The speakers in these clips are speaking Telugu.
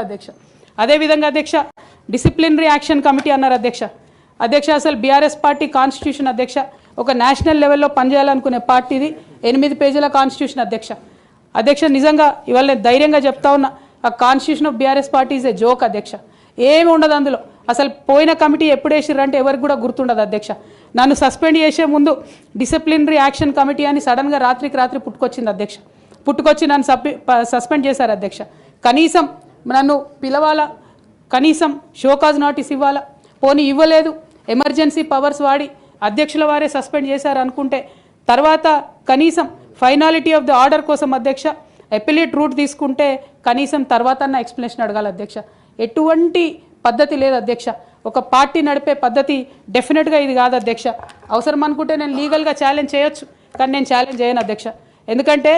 అధ్యక్ష. అదేవిధంగా అధ్యక్ష డిసిప్లినరీ యాక్షన్ కమిటీ అన్నారు అధ్యక్ష. అధ్యక్ష అసలు బీఆర్ఎస్ పార్టీ కాన్స్టిట్యూషన్ అధ్యక్ష ఒక నేషనల్ లెవెల్లో పనిచేయాలనుకునే పార్టీది 8 పేజీల కాన్స్టిట్యూషన్ అధ్యక్ష. అధ్యక్ష నిజంగా ఇవాళ నేను ధైర్యంగా చెప్తా ఉన్నా, ఆ constitution of BRS party is a joke అధ్యక్ష. ఏమి ఉండదు అందులో. అసలు పోయిన కమిటీ ఎప్పుడు వేసిర్రంటే ఎవరికి కూడా గుర్తుండదు అధ్యక్ష. నన్ను సస్పెండ్ చేసే ముందు డిసిప్లినరీ యాక్షన్ కమిటీ అని సడన్గా రాత్రికి రాత్రి పుట్టుకొచ్చింది అధ్యక్ష. పుట్టుకొచ్చి నన్ను సస్పెండ్ చేశారు అధ్యక్ష. కనీసం నన్ను పిలవాలా, కనీసం షోకాజ్ నోటీస్ ఇవ్వాలా, పోనీ ఇవ్వలేదు, ఎమర్జెన్సీ పవర్స్ వాడి అధ్యక్షుల వారే సస్పెండ్ చేశారు అనుకుంటే తర్వాత కనీసం ఫైనాలిటీ ఆఫ్ ద ఆర్డర్ కోసం అధ్యక్ష అపిలేట్ రూట్ తీసుకుంటే కనీసం తర్వాత ఎక్స్ప్లెనేషన్ అడగాలి అధ్యక్ష. ఎటువంటి పద్ధతి లేదు అధ్యక్ష. ఒక పార్టీ నడిపే పద్ధతి డెఫినెట్గా ఇది కాదు అధ్యక్ష. అవసరం అనుకుంటే నేను లీగల్గా ఛాలెంజ్ చేయొచ్చు, కానీ నేను ఛాలెంజ్ చేయను అధ్యక్ష. ఎందుకంటే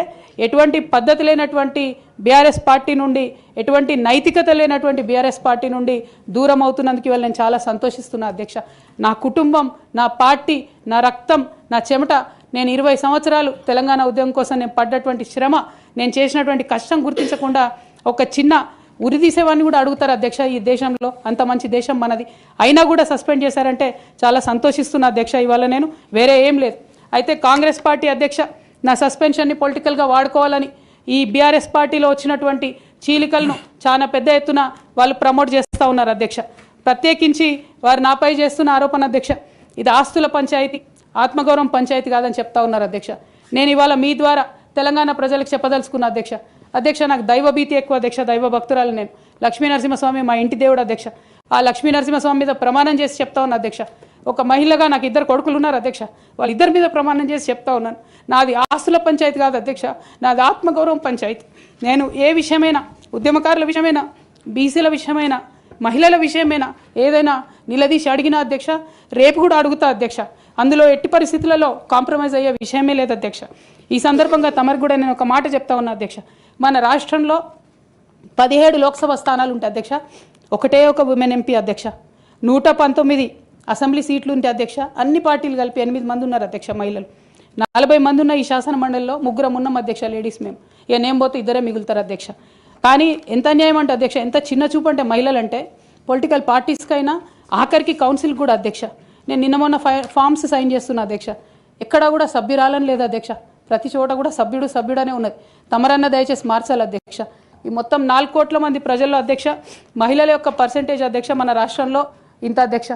ఎటువంటి పద్ధతి లేనటువంటి బీఆర్ఎస్ పార్టీ నుండి, ఎటువంటి నైతికత లేనటువంటి బీఆర్ఎస్ పార్టీ నుండి దూరం అవుతున్నందుకు ఇవాళ నేను చాలా సంతోషిస్తున్నా అధ్యక్ష. నా కుటుంబం, నా పార్టీ, నా రక్తం, నా చెమట, నేను 20 సంవత్సరాలు తెలంగాణ ఉద్యమం కోసం నేను పడ్డటువంటి శ్రమ, నేను చేసినటువంటి కష్టం గుర్తించకుండా ఒక చిన్న ఉరిదీసేవాడిని కూడా అడుగుతారు అధ్యక్ష. ఈ దేశంలో అంత మంచి దేశం మనది, అయినా కూడా సస్పెండ్ చేశారంటే చాలా సంతోషిస్తున్నా అధ్యక్ష. ఇవాళ నేను వేరే ఏం లేదు. అయితే కాంగ్రెస్ పార్టీ అధ్యక్ష నా సస్పెన్షన్ని పొలిటికల్గా వాడుకోవాలని ఈ బీఆర్ఎస్ పార్టీలో వచ్చినటువంటి చీలికలను చాలా పెద్ద ఎత్తున వాళ్ళు ప్రమోట్ చేస్తూ ఉన్నారు అధ్యక్ష. ప్రత్యేకించి వారు నాపై చేస్తున్న ఆరోపణ అధ్యక్ష, ఇది ఆస్తుల పంచాయతీ, ఆత్మగౌరవం పంచాయతీ కాదని చెప్తా ఉన్నారు అధ్యక్ష. నేను ఇవాళ మీ ద్వారా తెలంగాణ ప్రజలకు చెప్పదలుచుకున్న అధ్యక్ష. అధ్యక్ష నాకు దైవభీతి ఎక్కువ అధ్యక్ష, దైవ భక్తురాలు నేను. లక్ష్మీ నరసింహస్వామి మా ఇంటి దేవుడు అధ్యక్ష. ఆ లక్ష్మీ నరసింహస్వామి మీద ప్రమాణం చేసి చెప్తా ఉన్నా అధ్యక్ష. ఒక మహిళగా నాకు 2 కొడుకులు ఉన్నారు అధ్యక్ష, వాళ్ళిద్దరి మీద ప్రమాణం చేసి చెప్తా ఉన్నాను, నాది ఆస్తుల పంచాయతీ కాదు అధ్యక్ష, నాది ఆత్మగౌరవం పంచాయతీ. నేను ఏ విషయమైనా, ఉద్యమకారుల విషయమైనా, బీసీల విషయమైనా, మహిళల విషయమైనా ఏదైనా నిలదీసి అడిగినా అధ్యక్ష, రేపు కూడా అడుగుతా అధ్యక్ష. అందులో ఎట్టి పరిస్థితులలో కాంప్రమైజ్ అయ్యే విషయమే లేదు అధ్యక్ష. ఈ సందర్భంగా తమరికి కూడా నేను ఒక మాట చెప్తా ఉన్నా అధ్యక్ష. మన రాష్ట్రంలో 17 లోక్సభ స్థానాలు ఉంటాయి అధ్యక్ష, ఒకటే ఒక ఉమెన్ ఎంపీ అధ్యక్ష. 119 అసెంబ్లీ సీట్లు ఉంటే అధ్యక్ష, అన్ని పార్టీలు కలిపి 8 మంది ఉన్నారు అధ్యక్ష మహిళలు. 40 మంది ఉన్న ఈ శాసన మండలిలో 3 ఉన్నాం అధ్యక్ష లేడీస్. మేము ఇక నేను పోతే 2 మిగులుతారు అధ్యక్ష. కానీ ఎంత అన్యాయం అంటే అధ్యక్ష, ఎంత చిన్న చూపు అంటే మహిళలు అంటే పొలిటికల్ పార్టీస్కైనా ఆఖరికి కౌన్సిల్ కూడా అధ్యక్ష. నేను నిన్న మొన్న ఫామ్స్ సైన్ చేస్తున్నా అధ్యక్ష, ఎక్కడా కూడా సభ్యురాలని లేదు అధ్యక్ష. ప్రతి చోట కూడా సభ్యుడనే ఉన్నది. తమరన్న దయచేసి మార్చాలి అధ్యక్ష. ఈ మొత్తం 4 కోట్ల మంది ప్రజల్లో అధ్యక్ష మహిళల యొక్క పర్సెంటేజ్ అధ్యక్ష మన రాష్ట్రంలో ఇంత అధ్యక్ష,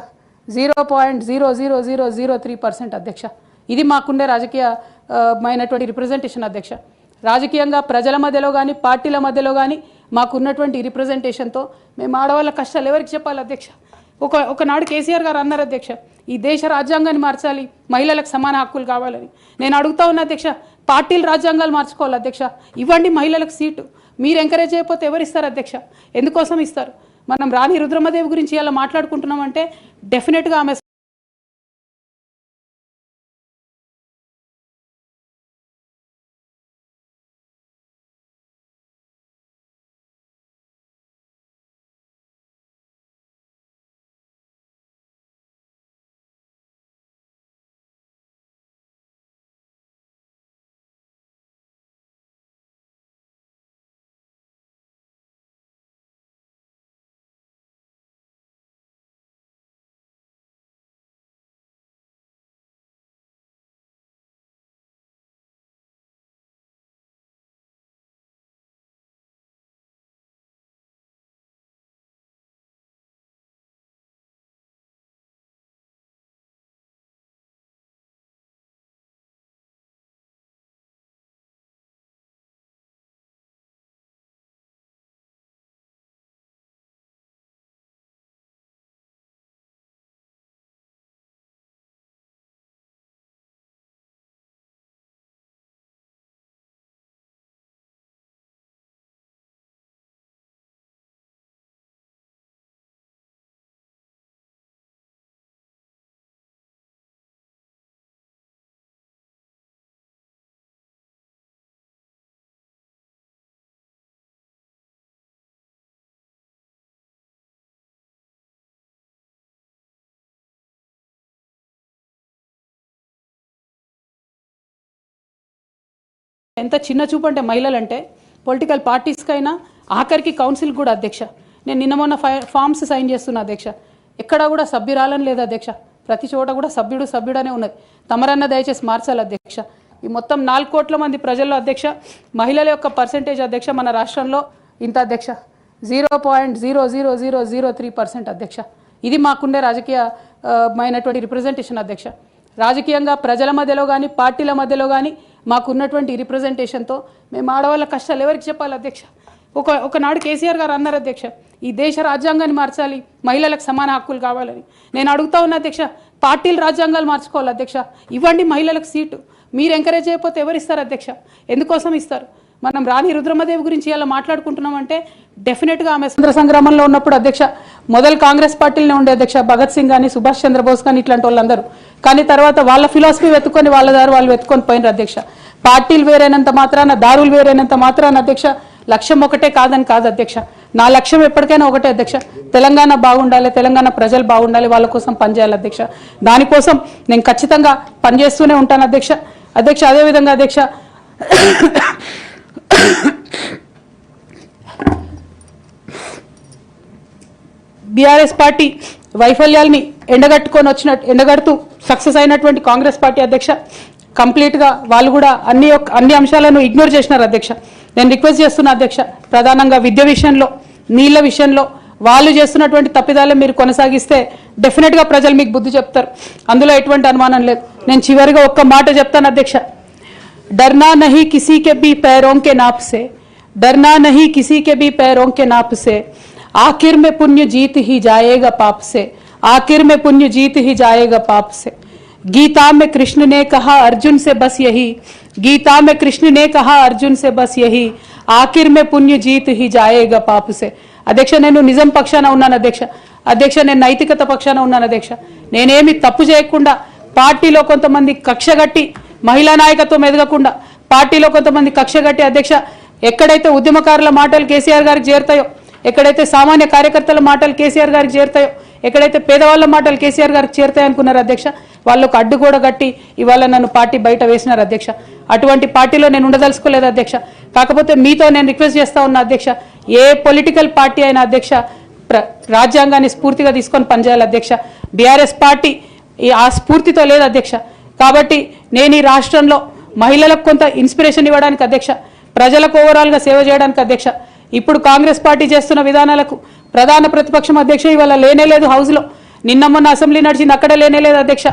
0.00003% అధ్యక్ష. ఇది మాకుండే రాజకీయమైనటువంటి రిప్రజెంటేషన్ అధ్యక్ష. రాజకీయంగా ప్రజల మధ్యలో కానీ పార్టీల మధ్యలో కానీ మాకున్నటువంటి రిప్రజెంటేషన్తో మేము ఆడవాళ్ళ కష్టాలు ఎవరికి చెప్పాలి అధ్యక్ష. ఒకనాడు కేసీఆర్ గారు అన్నారు అధ్యక్ష, ఈ దేశ రాజ్యాంగాన్ని మార్చాలి, మహిళలకు సమాన హక్కులు కావాలని. నేను అడుగుతా ఉన్నా అధ్యక్ష, పార్టీలు రాజ్యాంగాలు మార్చుకోవాలి అధ్యక్ష. ఇవ్వండి మహిళలకు సీటు. మీరు ఎంకరేజ్ చేయకపోతే ఎవరు ఇస్తారు అధ్యక్ష? ఎందుకోసం ఇస్తారు? మనం రాణి రుద్రమదేవి గురించి ఇలా మాట్లాడుకుంటున్నామంటే డెఫినెట్గా ఆమె ఎంత చిన్న చూపు అంటే మహిళలు అంటే పొలిటికల్ పార్టీస్కైనా ఆఖరికి కౌన్సిల్ కూడా అధ్యక్ష నేను నిన్న మొన్న ఫామ్స్ సైన్ చేస్తున్నా అధ్యక్ష, ఎక్కడా కూడా సభ్యురాలని లేదు అధ్యక్ష, ప్రతి చోట కూడా సభ్యుడనే ఉన్నది. తమరన్న దయచేసి మార్చాలి అధ్యక్ష. ఈ మొత్తం 4 కోట్ల మంది ప్రజల్లో అధ్యక్ష మహిళల యొక్క పర్సెంటేజ్ అధ్యక్ష మన రాష్ట్రంలో ఇంత అధ్యక్ష 0.00003% అధ్యక్ష. ఇది మాకుండే రాజకీయమైనటువంటి రిప్రజెంటేషన్ అధ్యక్ష. రాజకీయంగా ప్రజల మధ్యలో కానీ పార్టీల మధ్యలో కానీ మాకున్నటువంటి రిప్రజెంటేషన్తో మేము ఆడవాళ్ళ కష్టాలు ఎవరికి చెప్పాలి అధ్యక్ష? ఒకనాడు కేసీఆర్ గారు అన్నారు అధ్యక్ష, ఈ దేశ రాజ్యాంగాన్ని మార్చాలి, మహిళలకు సమాన హక్కులు కావాలని. నేను అడుగుతా ఉన్నా అధ్యక్ష, పార్టీలు రాజ్యాంగాలు మార్చుకోవాలి అధ్యక్ష, ఇవ్వండి మహిళలకు సీటు. మీరు ఎంకరేజ్ చేయకపోతే ఎవరు ఇస్తారు అధ్యక్ష? ఎందుకోసం ఇస్తారు? మనం రాణి రుద్రమదేవి గురించి ఇలా మాట్లాడుకుంటున్నామంటే డెఫినెట్గా ఆమె స్వతంత్ర సంగ్రామంలో ఉన్నప్పుడు అధ్యక్ష మొదలు కాంగ్రెస్ పార్టీలోనే ఉండే అధ్యక్ష, భగత్ సింగ్ కానీ సుభాష్ చంద్రబోస్ కానీ ఇట్లాంటి వాళ్ళందరూ. కానీ తర్వాత వాళ్ళ ఫిలాసఫీ వెతుక్కొని వాళ్ళ దారి వాళ్ళు వెతుక్కొని పోయినారు అధ్యక్ష. పార్టీలు వేరైనంత మాత్రాన, దారులు వేరైనంత మాత్రాన అధ్యక్ష లక్ష్యం ఒకటే కాదని కాదు అధ్యక్ష. నా లక్ష్యం ఎప్పటికైనా ఒకటే అధ్యక్ష, తెలంగాణ బాగుండాలి, తెలంగాణ ప్రజలు బాగుండాలి, వాళ్ళ కోసం పనిచేయాలి అధ్యక్ష. దానికోసం నేను ఖచ్చితంగా పనిచేస్తూనే ఉంటాను అధ్యక్ష. అదేవిధంగా అధ్యక్ష బీఆర్ఎస్ పార్టీ వైఫల్యాల్ని ఎండగడుతూ సక్సెస్ అయినటువంటి కాంగ్రెస్ పార్టీ అధ్యక్ష కంప్లీట్గా వాళ్ళు కూడా అన్ని అంశాలను ఇగ్నోర్ చేసినారు అధ్యక్ష. నేను రిక్వెస్ట్ చేస్తున్నా అధ్యక్ష, ప్రధానంగా విద్య విషయంలో, నీళ్ల విషయంలో వాళ్ళు చేస్తున్నటువంటి తప్పిదాలు మీరు కొనసాగిస్తే డెఫినెట్గా ప్రజలు మీకు బుద్ధి చెప్తారు, అందులో ఎటువంటి అనుమానం లేదు. నేను చివరిగా ఒక్క మాట చెప్తాను అధ్యక్ష, डरना नहीं किसी के भी पैरों के नाप से, डरना नहीं किसी के भी पैरों के नाप से, आखिर में पुण्य जीत ही जाएगा पाप से, आखिर में पुण्य जीत ही जाएगा पाप से. गीता में कृष्ण ने कहा अर्जुन से बस यही, गीता में कृष्ण ने कहा अर्जुन से बस यही, आखिर में पुण्य जीत ही जाएगा पाप से. అధ్యక్ష నేను నిజం పక్షాన ఉన్నాను అధ్యక్ష నేను నైతికత పక్షాన ఉన్నాను అధ్యక్ష. నేనేమి తప్పు చేయకుండా పార్టీలో కొంతమంది కక్షగట్టి మహిళా నాయకత్వం ఎదగకుండా పార్టీలో కొంతమంది కక్షగట్టి అధ్యక్ష ఎక్కడైతే ఉద్యమకారుల మాటలు కేసీఆర్ గారికి చేరుతాయో, ఎక్కడైతే సామాన్య కార్యకర్తల మాటలు కేసీఆర్ గారికి చేరుతాయో, ఎక్కడైతే పేదవాళ్ళ మాటలు కేసీఆర్ గారికి చేరుతాయి అనుకున్నారు అధ్యక్ష, వాళ్ళకు అడ్డు కూడా గట్టి ఇవాళ నన్ను పార్టీ బయట వేసినారు అధ్యక్ష. అటువంటి పార్టీలో నేను ఉండదలుచుకోలేదు అధ్యక్ష. కాకపోతే మీతో నేను రిక్వెస్ట్ చేస్తా ఉన్నా అధ్యక్ష, ఏ పొలిటికల్ పార్టీ అయినా అధ్యక్ష రాజ్యాంగాన్ని స్ఫూర్తిగా తీసుకొని పనిచేయాలి అధ్యక్ష. బీఆర్ఎస్ పార్టీ ఆ స్ఫూర్తితో లేదు అధ్యక్ష. కాబట్టి నేను ఈ రాష్ట్రంలో మహిళలకు కొంత ఇన్స్పిరేషన్ ఇవ్వడానికి అధ్యక్ష, ప్రజలకు ఓవరాల్గా సేవ చేయడానికి అధ్యక్ష, ఇప్పుడు కాంగ్రెస్ పార్టీ చేస్తున్న విధానాలకు ప్రధాన ప్రతిపక్షం అధ్యక్ష ఇవాళ లేనేలేదు హౌస్లో, నిన్న మొన్న అసెంబ్లీ నడిచింది అక్కడ లేనేలేదు అధ్యక్ష.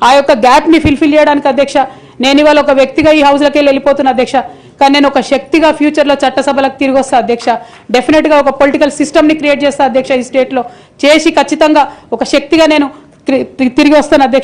ఆ యొక్క గ్యాప్ని ఫిల్ఫిల్ చేయడానికి అధ్యక్ష నేను ఇవాళ ఒక వ్యక్తిగా ఈ హౌస్లోకి వెళ్ళిపోతున్నా అధ్యక్ష. కానీ నేను ఒక శక్తిగా ఫ్యూచర్లో చట్టసభలకు తిరిగి వస్తా అధ్యక్ష. డెఫినెట్గా ఒక పొలిటికల్ సిస్టమ్ని క్రియేట్ చేస్తా అధ్యక్ష ఈ స్టేట్లో, చేసి ఖచ్చితంగా ఒక శక్తిగా నేను తిరిగి వస్తాను అధ్యక్ష.